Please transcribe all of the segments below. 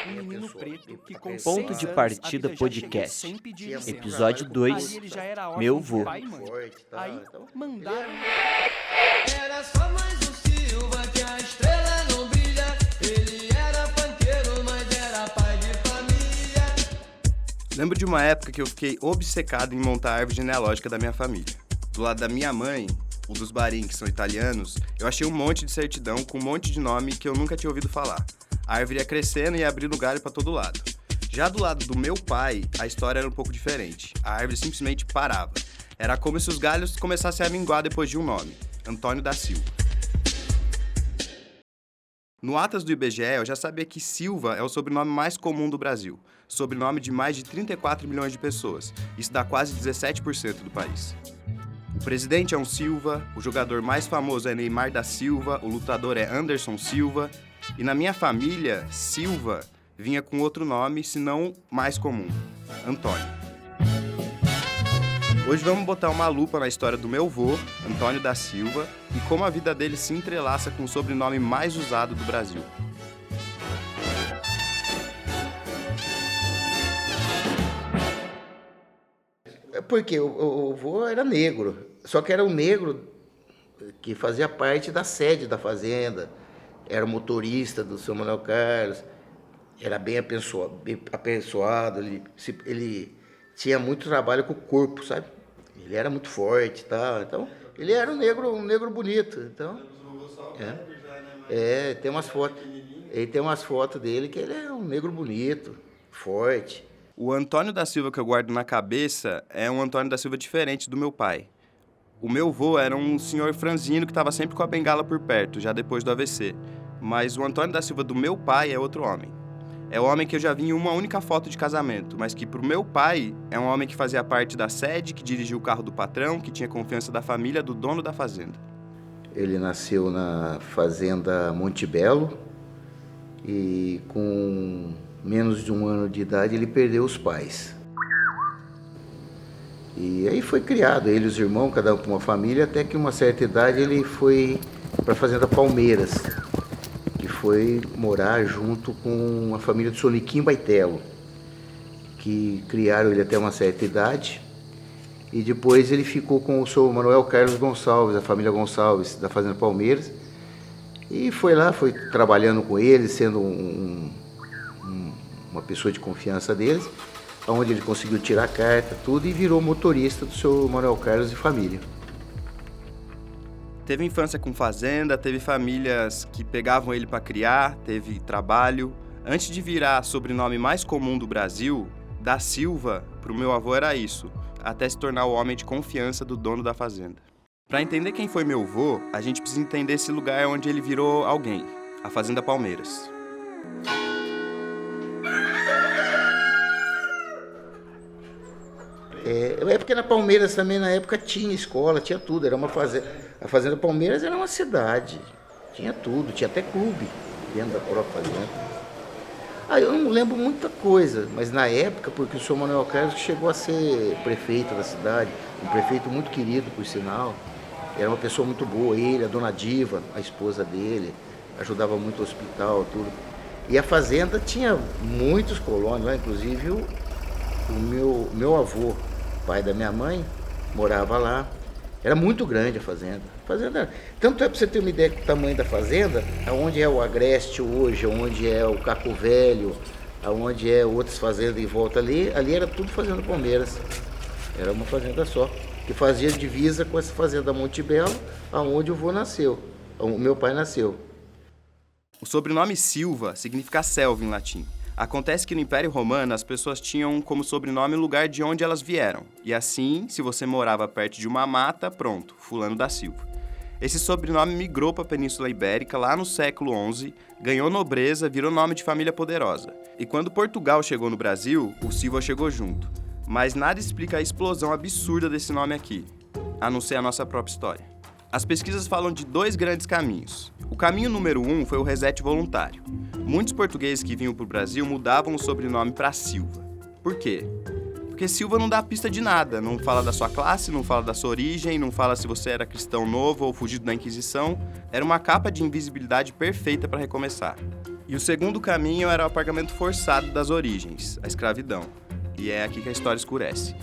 um menino preto que com Ponto 6 de anos, Partida a vida já chegou Podcast. sem pedir Episódio licença. 2, Aí ele já era Meu órfão de vô. pai e mãe. Aí mandaram... Era só mais um Silva que a estrela não brilha. Ele era panqueiro, mas era pai de família. Lembro de uma época que eu fiquei obcecado em montar a árvore genealógica da minha família. Do lado da minha mãe, o dos Barin, que são italianos, eu achei um monte de certidão com um monte de nome que eu nunca tinha ouvido falar. A árvore ia crescendo e ia abrindo galho para todo lado. Já do lado do meu pai, a história era um pouco diferente. A árvore simplesmente parava. Era como se os galhos começassem a minguar depois de um nome: Antônio da Silva. No Atlas do IBGE, eu já sabia que Silva é o sobrenome mais comum do Brasil. Sobrenome de mais de 34 milhões de pessoas. Isso dá quase 17% do país. O presidente é um Silva, o jogador mais famoso é Neymar da Silva, o lutador é Anderson Silva. E na minha família, Silva vinha com outro nome, se não mais comum: Antônio. Hoje vamos botar uma lupa na história do meu vô, Antônio da Silva, e como a vida dele se entrelaça com o sobrenome mais usado do Brasil. Porque o vô era negro, só que era um negro que fazia parte da sede da fazenda, era motorista do seu Manuel Carlos, era bem apessoado, ele tinha muito trabalho com o corpo, sabe? Ele era muito forte e tal, então ele era um negro bonito, então tem umas fotos, ele tem umas fotos dele que ele é um negro bonito, forte. O Antônio da Silva que eu guardo na cabeça é um Antônio da Silva diferente do meu pai. O meu vô era um senhor franzino que estava sempre com a bengala por perto, já depois do AVC. Mas o Antônio da Silva do meu pai é outro homem. É o homem que eu já vi em uma única foto de casamento, mas que pro meu pai é um homem que fazia parte da sede, que dirigia o carro do patrão, que tinha confiança da família, do dono da fazenda. Ele nasceu na fazenda Monte Belo e com menos de 1 ano de idade ele perdeu os pais. E aí foi criado, ele e os irmãos, cada um com uma família, até que uma certa idade ele foi para a fazenda Palmeiras, que foi morar junto com a família do Soniquinho Baitello, que criaram ele até uma certa idade. E depois ele ficou com o seu Manuel Carlos Gonçalves, a família Gonçalves, da fazenda Palmeiras, e foi lá, foi trabalhando com eles, sendo uma pessoa de confiança deles, onde ele conseguiu tirar a carta, tudo, e virou motorista do seu Manuel Carlos e família. Teve infância com fazenda, teve famílias que pegavam ele para criar, teve trabalho. Antes de virar sobrenome mais comum do Brasil, da Silva, pro meu avô era isso, até se tornar o homem de confiança do dono da fazenda. Para entender quem foi meu avô, a gente precisa entender esse lugar onde ele virou alguém, a Fazenda Palmeiras. É porque na Palmeiras também, na época, tinha escola, tinha tudo, era uma fazenda. A Fazenda Palmeiras era uma cidade, tinha tudo, tinha até clube dentro da própria fazenda. Eu não lembro muita coisa, mas na época, porque o senhor Manuel Carlos chegou a ser prefeito da cidade, um prefeito muito querido, por sinal, era uma pessoa muito boa, ele, a dona Diva, a esposa dele, ajudava muito o hospital, tudo. E a fazenda tinha muitos colonos lá, inclusive o meu avô, pai da minha mãe, morava lá. Era muito grande a fazenda. Tanto é para você ter uma ideia do tamanho da fazenda, aonde é o Agreste hoje, onde é o Caco Velho, aonde é outras fazendas em volta ali era tudo Fazenda Palmeiras. Era uma fazenda só, que fazia divisa com essa fazenda Monte Belo, aonde o vô nasceu, o meu pai nasceu. O sobrenome Silva significa selva em latim. Acontece que no Império Romano as pessoas tinham como sobrenome o lugar de onde elas vieram. E assim, se você morava perto de uma mata, pronto, fulano da Silva. Esse sobrenome migrou para a Península Ibérica lá no século XI, ganhou nobreza, virou nome de família poderosa. E quando Portugal chegou no Brasil, o Silva chegou junto. Mas nada explica a explosão absurda desse nome aqui, a não ser a nossa própria história. As pesquisas falam de 2 grandes caminhos. O caminho número 1 foi o reset voluntário. Muitos portugueses que vinham para o Brasil mudavam o sobrenome para Silva. Por quê? Porque Silva não dá pista de nada, não fala da sua classe, não fala da sua origem, não fala se você era cristão novo ou fugido da Inquisição. Era uma capa de invisibilidade perfeita para recomeçar. E o segundo caminho era o apagamento forçado das origens, a escravidão. E é aqui que a história escurece.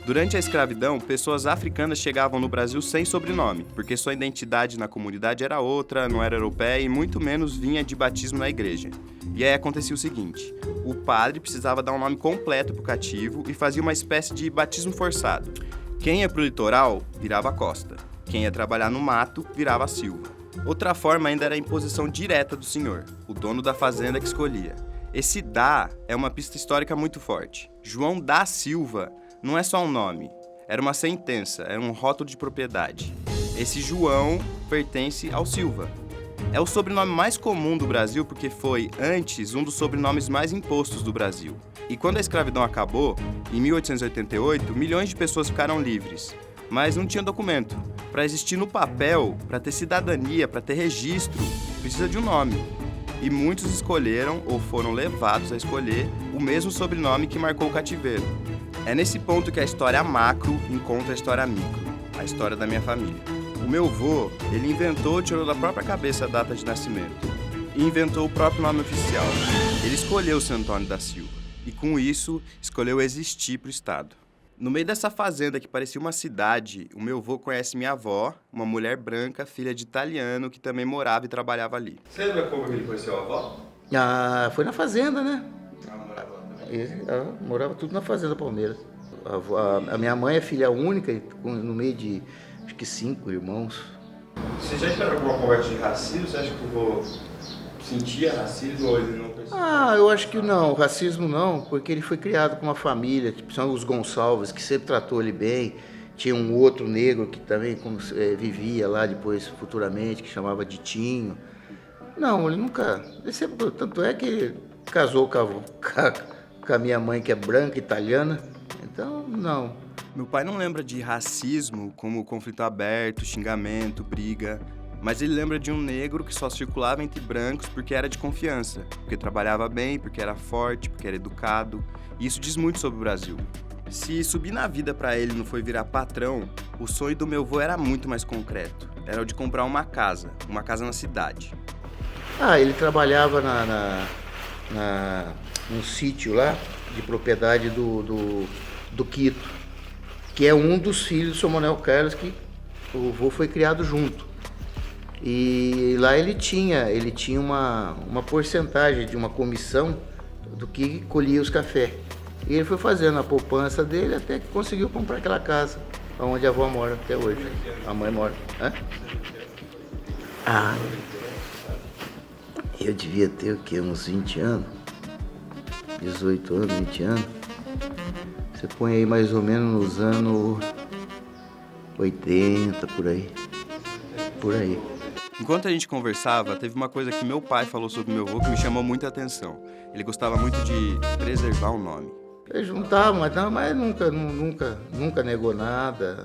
Durante a escravidão, pessoas africanas chegavam no Brasil sem sobrenome, porque sua identidade na comunidade era outra, não era europeia e muito menos vinha de batismo na igreja. E aí acontecia o seguinte: o padre precisava dar um nome completo pro cativo e fazia uma espécie de batismo forçado. Quem ia pro litoral, virava Costa. Quem ia trabalhar no mato, virava Silva. Outra forma ainda era a imposição direta do senhor, o dono da fazenda que escolhia. Esse Dá é uma pista histórica muito forte. João da Silva não é só um nome, era uma sentença, era um rótulo de propriedade. Esse João pertence ao Silva. É o sobrenome mais comum do Brasil porque foi, antes, um dos sobrenomes mais impostos do Brasil. E quando a escravidão acabou, em 1888, milhões de pessoas ficaram livres, mas não tinham documento. Para existir no papel, para ter cidadania, para ter registro, precisa de um nome. E muitos escolheram, ou foram levados a escolher, o mesmo sobrenome que marcou o cativeiro. É nesse ponto que a história macro encontra a história micro, a história da minha família. O meu avô, ele tirou da própria cabeça a data de nascimento e inventou o próprio nome oficial. Ele escolheu Santo Antônio da Silva e, com isso, escolheu existir para o Estado. No meio dessa fazenda que parecia uma cidade, o meu avô conhece minha avó, uma mulher branca, filha de italiano, que também morava e trabalhava ali. Você lembra como ele conheceu a avó? Ah, foi na fazenda, né? Morava lá também. Ela morava tudo na fazenda Palmeiras. A minha mãe é filha única, no meio de, acho que 5 irmãos. Você já tiveram alguma conversa de racismo? Você acha que o vô sentia racismo ou ele não percebia? Ah, eu acho que não, racismo não, porque ele foi criado com uma família, tipo, são os Gonçalves, que sempre tratou ele bem. Tinha um outro negro que também vivia lá depois, futuramente, que chamava de Tinho. Não, ele nunca... Tanto é que ele casou com a minha mãe, que é branca, italiana. Então, não. Meu pai não lembra de racismo como conflito aberto, xingamento, briga. Mas ele lembra de um negro que só circulava entre brancos porque era de confiança, porque trabalhava bem, porque era forte, porque era educado. E isso diz muito sobre o Brasil. Se subir na vida pra ele não foi virar patrão, o sonho do meu avô era muito mais concreto. Era o de comprar uma casa na cidade. Ah, ele trabalhava num sítio lá, de propriedade do Quito, que é um dos filhos do Sr. Manuel Carlos, que o avô foi criado junto. E lá ele tinha uma porcentagem de uma comissão do que colhia os cafés. E ele foi fazendo a poupança dele até que conseguiu comprar aquela casa, onde a avó mora até hoje. A mãe mora. Hã? Ah, eu devia ter o quê? Uns 20 anos? 18 anos, 20 anos? Você põe aí mais ou menos nos anos 80, por aí. Por aí. Enquanto a gente conversava, teve uma coisa que meu pai falou sobre meu avô que me chamou muita atenção. Ele gostava muito de preservar o nome. Eles juntavam, mas nunca negou nada.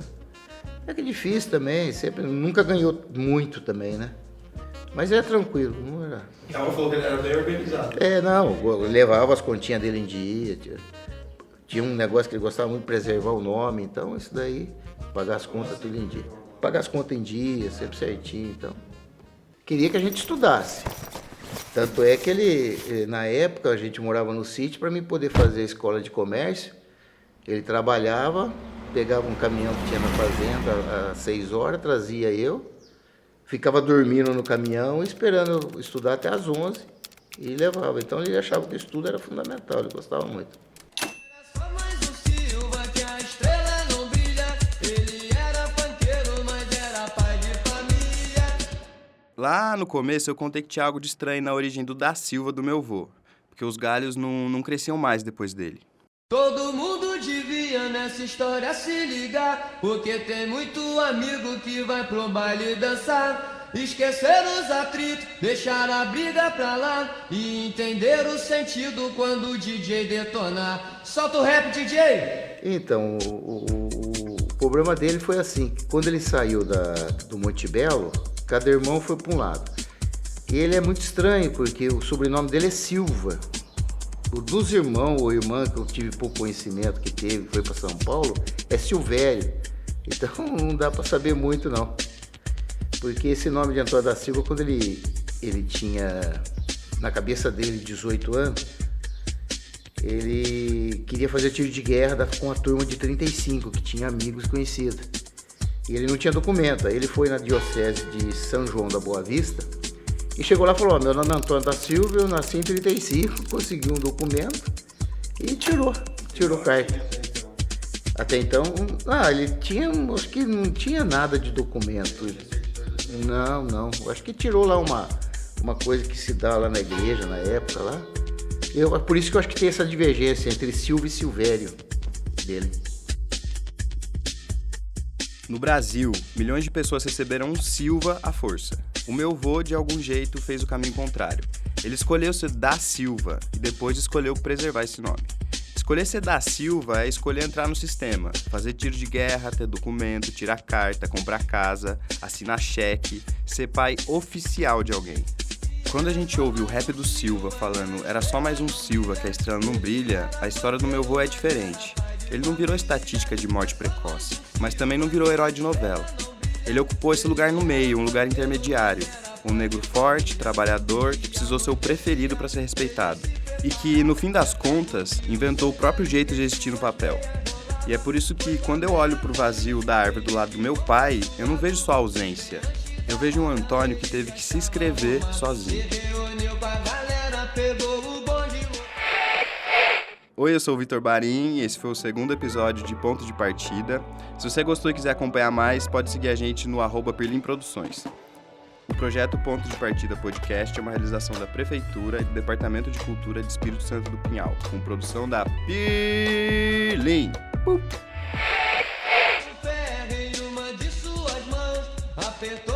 É que é difícil também, sempre, nunca ganhou muito também, né? Mas era tranquilo, não era... Ela falou que ele era bem organizado. Não, levava as continhas dele em dia. Tinha um negócio que ele gostava muito de preservar o nome, então isso daí, pagar as contas tudo em dia. Pagar as contas em dia, sempre certinho, então... Queria que a gente estudasse. Tanto é que ele, na época, a gente morava no sítio, para mim poder fazer a escola de comércio, ele trabalhava, pegava um caminhão que tinha na fazenda às 6 horas, trazia eu, ficava dormindo no caminhão, esperando eu estudar até às 11 e levava. Então ele achava que o estudo era fundamental, ele gostava muito. Só mais um Silva que a estrela não brilha. Ele era panqueiro, mas era pai de família. Lá no começo eu contei que tinha algo de estranho na origem do Da Silva do meu avô, porque os galhos não cresciam mais depois dele. Todo mundo devia nessa história se ligar, porque tem muito amigo que vai pro baile dançar. Esquecer os atritos, deixar a briga pra lá e entender o sentido quando o DJ detonar. Solta o rap, DJ! Então, o problema dele foi assim, que quando ele saiu do Monte Belo, cada irmão foi para um lado. E ele é muito estranho, porque o sobrenome dele é Silva. O dos irmãos ou irmã, que eu tive pouco conhecimento que teve, foi para São Paulo, é Silvério. Então não dá para saber muito, não. Porque esse nome de Antônio da Silva, quando ele tinha na cabeça dele, 18 anos, ele queria fazer tiro de guerra com a turma de 35, que tinha amigos conhecidos. E ele não tinha documento. Aí ele foi na diocese de São João da Boa Vista e chegou lá e falou: meu nome é Antônio da Silva, eu nasci em 35, consegui um documento e tirou carta. Até então, ele tinha, acho que não tinha nada de documento. Não, acho que tirou lá uma coisa que se dá lá na igreja, na época lá. Por isso que eu acho que tem essa divergência entre Silva e Silvério dele. No Brasil, milhões de pessoas receberam um Silva à força. O meu avô, de algum jeito, fez o caminho contrário. Ele escolheu ser da Silva e depois escolheu preservar esse nome. Escolher ser da Silva é escolher entrar no sistema, fazer tiro de guerra, ter documento, tirar carta, comprar casa, assinar cheque, ser pai oficial de alguém. Quando a gente ouve o rap do Silva falando "era só mais um Silva que a estrela não brilha", a história do meu avô é diferente. Ele não virou estatística de morte precoce, mas também não virou herói de novela. Ele ocupou esse lugar no meio, um lugar intermediário. Um negro forte, trabalhador, que precisou ser o preferido para ser respeitado. E que, no fim das contas, inventou o próprio jeito de existir no papel. E é por isso que, quando eu olho pro vazio da árvore do lado do meu pai, eu não vejo só ausência. Eu vejo um Antônio que teve que se escrever sozinho. Oi, eu sou o Vitor Barim e esse foi o segundo episódio de Ponto de Partida. Se você gostou e quiser acompanhar mais, pode seguir a gente no @Pirlim Produções. O projeto Ponto de Partida Podcast é uma realização da Prefeitura e do Departamento de Cultura de Espírito Santo do Pinhal, com produção da Pirlim. Ferro em uma de suas mãos, apertou